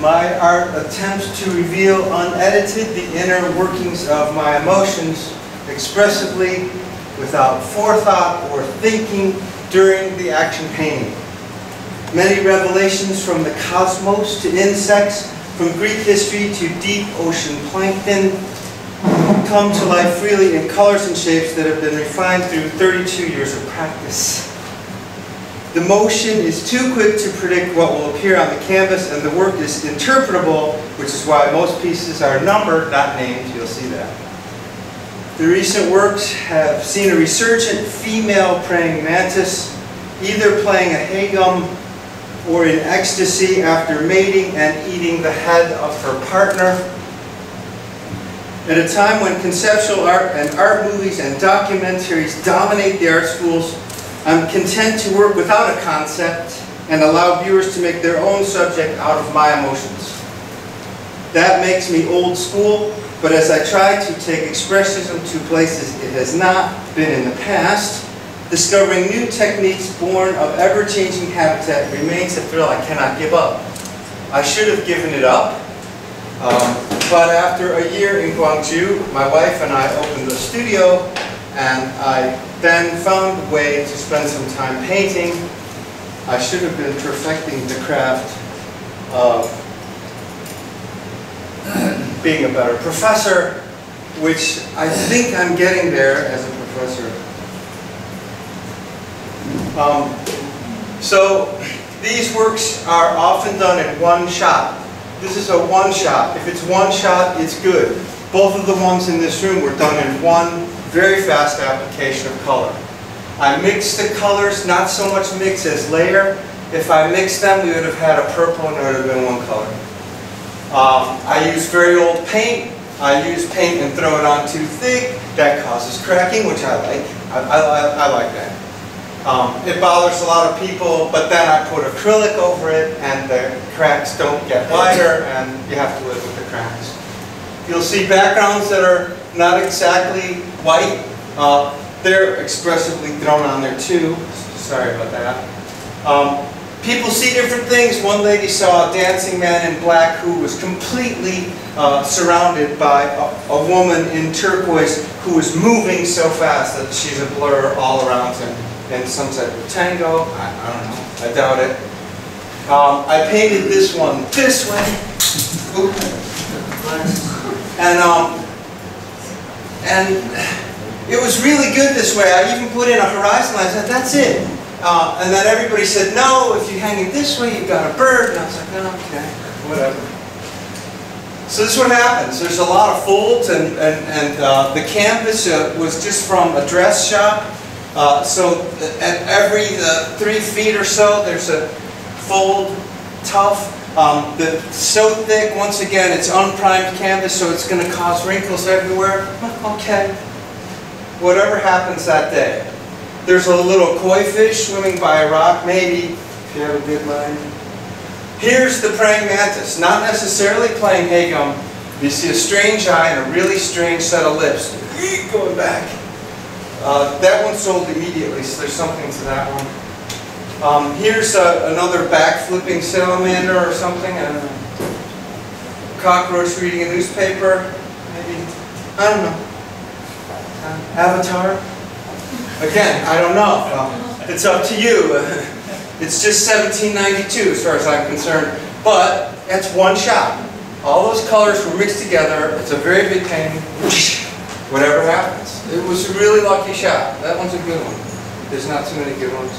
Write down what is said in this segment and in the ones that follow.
My art attempts to reveal unedited the inner workings of my emotions expressively without forethought or thinking during the action painting. Many revelations from the cosmos to insects, from Greek history to deep ocean plankton, come to life freely in colors and shapes that have been refined through 32 years of practice. The motion is too quick to predict what will appear on the canvas, and the work is interpretable, which is why most pieces are numbered, not named. You'll see that. The recent works have seen a resurgent female praying mantis, either playing a hagum or in ecstasy after mating and eating the head of her partner. At a time when conceptual art and art movies and documentaries dominate the art schools, I'm content to work without a concept and allow viewers to make their own subject out of my emotions. That makes me old school, but as I try to take expressionism to places it has not been in the past, discovering new techniques born of ever-changing habitat remains a thrill I cannot give up. I should have given it up, but after a year in Gwangju, my wife and I opened a studio, and I then found a way to spend some time painting. I should have been perfecting the craft of being a better professor, which I think I'm getting there as a professor. So these works are often done in one shot. This is a one shot. If it's one shot, it's good. Both of the ones in this room were done in one very fast application of color. I mixed the colors, not so much mix as layer. If I mixed them, we would have had a purple and it would have been one color. I use very old paint. I use paint and throw it on too thick. That causes cracking, which I like. I like that. It bothers a lot of people, but then I put acrylic over it and the cracks don't get wider and you have to live with the cracks. You'll see backgrounds that are not exactly white. They're expressively thrown on there too. Sorry about that. People see different things. One lady saw a dancing man in black who was completely surrounded by a woman in turquoise who was moving so fast that she's a blur all around him. And some type of tango. I don't know. I doubt it. I painted this one this way. And it was really good this way. I even put in a horizon line. I said, that's it. And then everybody said, no, if you hang it this way, you've got a bird. And I was like, oh, okay, whatever. So this is what happens. There's a lot of folds, and the canvas was just from a dress shop. So at every 3 feet or so, there's a fold, tough. That's so thick, once again, it's unprimed canvas, so it's going to cause wrinkles everywhere. Okay. Whatever happens that day. There's a little koi fish swimming by a rock, maybe, if you have a good mind. Here's the praying mantis, not necessarily playing hagum. You see a strange eye and a really strange set of lips. Going back. That one sold immediately, so there's something to that one. Here's another back-flipping salamander or something. I don't know. Cockroach reading a newspaper, maybe. I don't know. Avatar? Again, I don't know. It's up to you. It's just 1792 as far as I'm concerned. But it's one shot. All those colors were mixed together. It's a very big painting. Whatever happens. It was a really lucky shot. That one's a good one. There's not too many good ones.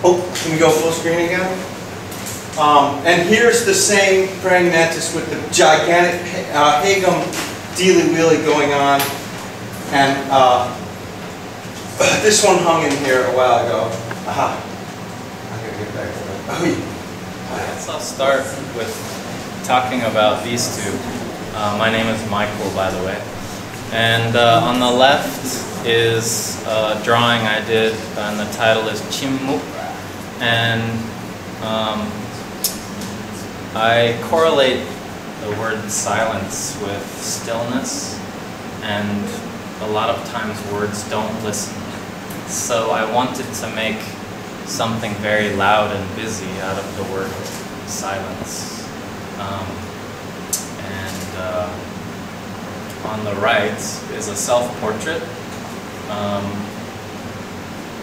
Oh, can we go full screen again? And here's the same praying mantis with the gigantic hagum dealy-wheely going on. And this one hung in here a while ago. Aha. I'm going to get back to that. Oh, yeah. Let's start with talking about these two. My name is Michael, by the way. And on the left is a drawing I did, and the title is Chimmuk. And I correlate the word silence with stillness, and a lot of times words don't listen. So I wanted to make something very loud and busy out of the word silence. On the right is a self-portrait.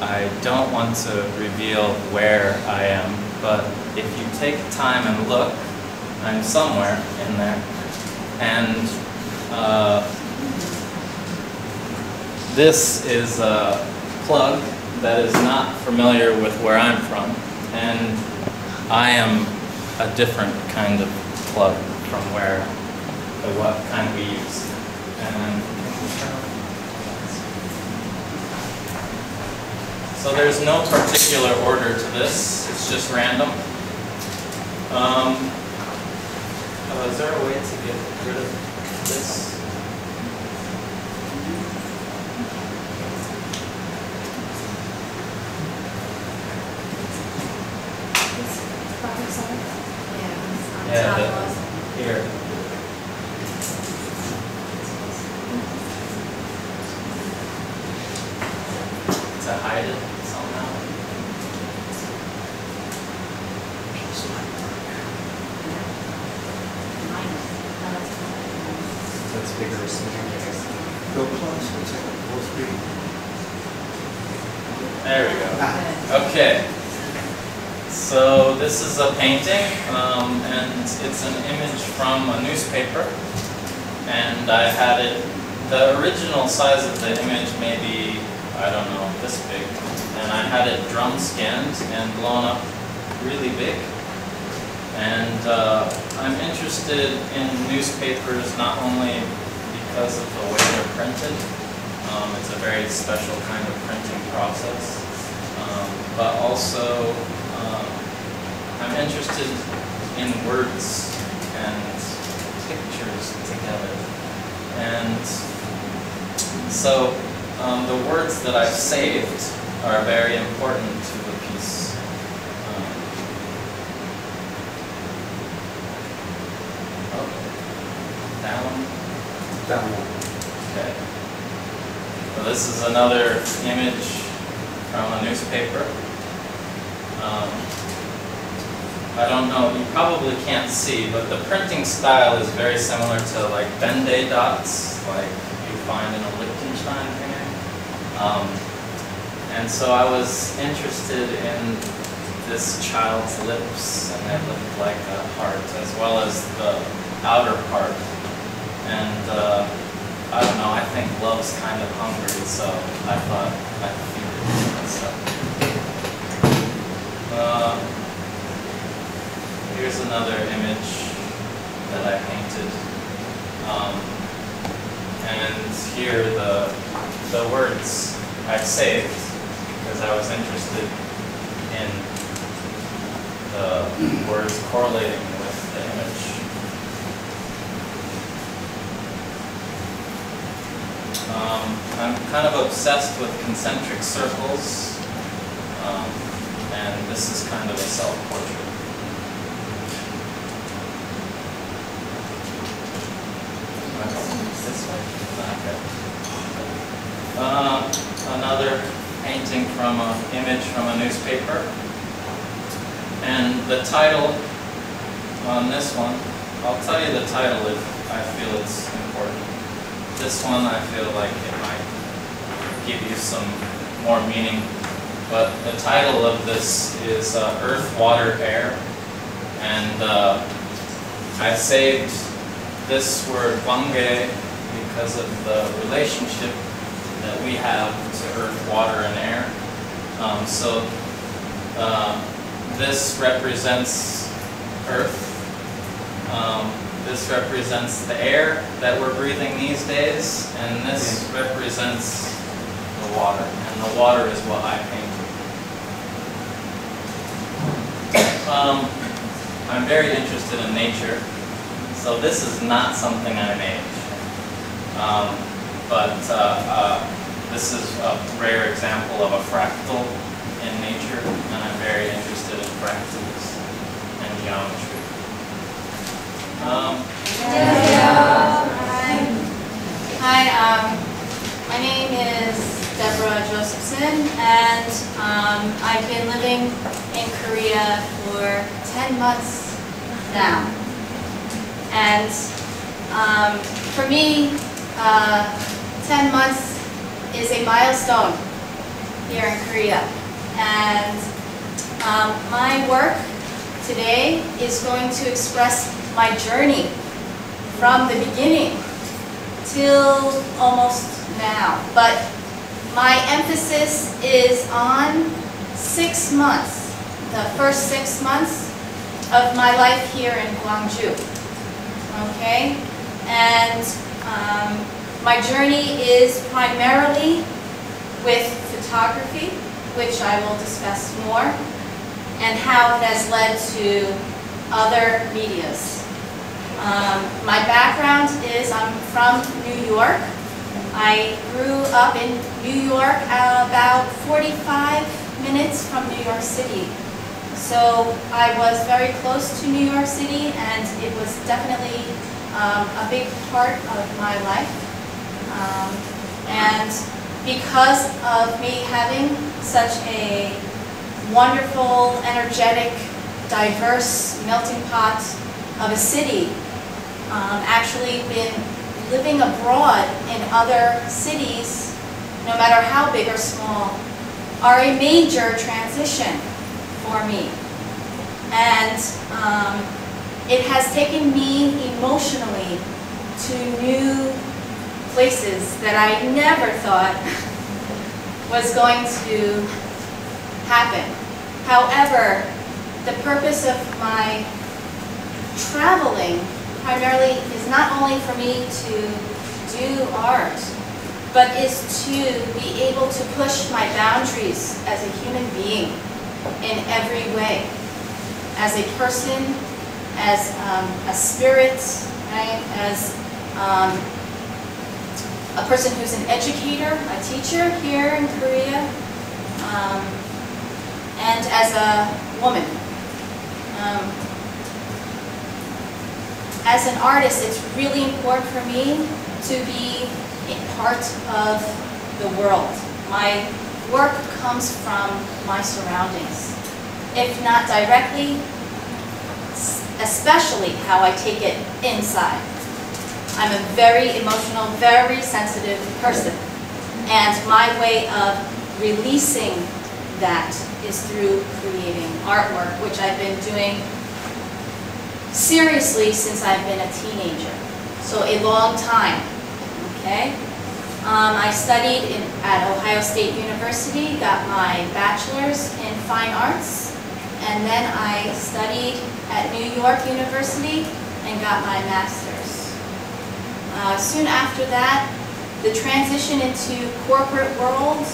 I don't want to reveal where I am, but if you take time and look, I'm somewhere in there. And this is a plug that is not familiar with where I'm from, and I am a different kind of plug from what kind we use. And so there's no particular order to this, it's just random. Is there a way to get rid of this? Yeah, here. To hide it somehow. That's bigger. Go close. There we go. Okay. So this is a painting, and it's an image from a newspaper. And I had it, the original size of the image maybe, I don't know, this big. And I had it drum scanned and blown up really big. And I'm interested in newspapers not only because of the way they're printed. It's a very special kind of printing process. But also, I'm interested in words and pictures together. And so the words that I've saved are very important to the piece. Down. Okay. So this is another image from a newspaper. I don't know, you probably can't see, but the printing style is very similar to like Ben-Day dots, like you find in a Liechtenstein painting. And so I was interested in this child's lips, and they looked like a heart, as well as the outer part. And I don't know, I think love's kind of hungry, so I thought I'd feed it myself. Here's another image that I painted. And here the words I've saved because I was interested in the words correlating with the image. I'm kind of obsessed with concentric circles, and this is kind of a self-portrait. This way? Okay. Another painting from an image from a newspaper. And the title on this one, I'll tell you the title if I feel it's important. This one I feel like it might give you some more meaning. But the title of this is Earth, Water, Air. And I saved this word Gwangju because of the relationship that we have to earth, water, and air. This represents earth. This represents the air that we're breathing these days, and this represents the water. And the water is what I painted. I'm very interested in nature. So this is not something I made, this is a rare example of a fractal in nature, and I'm very interested in fractals and geometry. Hi, my name is Deborah Josephson, and I've been living in Korea for 10 months now. And for me, 10 months is a milestone here in Korea. And my work today is going to express my journey from the beginning till almost now. But my emphasis is on 6 months, the first 6 months of my life here in Gwangju. Okay? And my journey is primarily with photography, which I will discuss more, and how it has led to other medias. My background is I'm from New York. I grew up in New York, about 45 minutes from New York City. So I was very close to New York City, and it was definitely a big part of my life. And because of me having such a wonderful, energetic, diverse melting pot of a city, actually been living abroad in other cities, no matter how big or small, are a major transition for me. And it has taken me emotionally to new places that I never thought was going to happen. However, the purpose of my traveling primarily is not only for me to do art, but is to be able to push my boundaries as a human being in every way. As a person, as a spirit, right? As a person who's an educator, a teacher here in Korea, and as a woman. As an artist, it's really important for me to be a part of the world. My work comes from my surroundings. If not directly, especially how I take it inside. I'm a very emotional, very sensitive person. And my way of releasing that is through creating artwork, which I've been doing seriously since I've been a teenager. So a long time, okay? I studied at Ohio State University, got my bachelor's in fine arts, and then I studied at New York University and got my master's. Soon after that, the transition into corporate world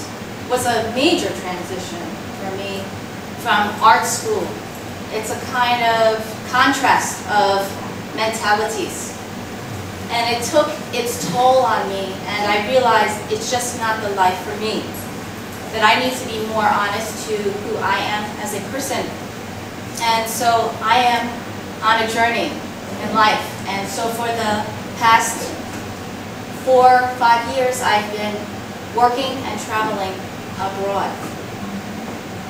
was a major transition for me from art school. It's a kind of contrast of mentalities. And it took its toll on me, and I realized it's just not the life for me. That I need to be more honest to who I am as a person. And so I am on a journey in life. And so for the past 4 or 5 years, I've been working and traveling abroad.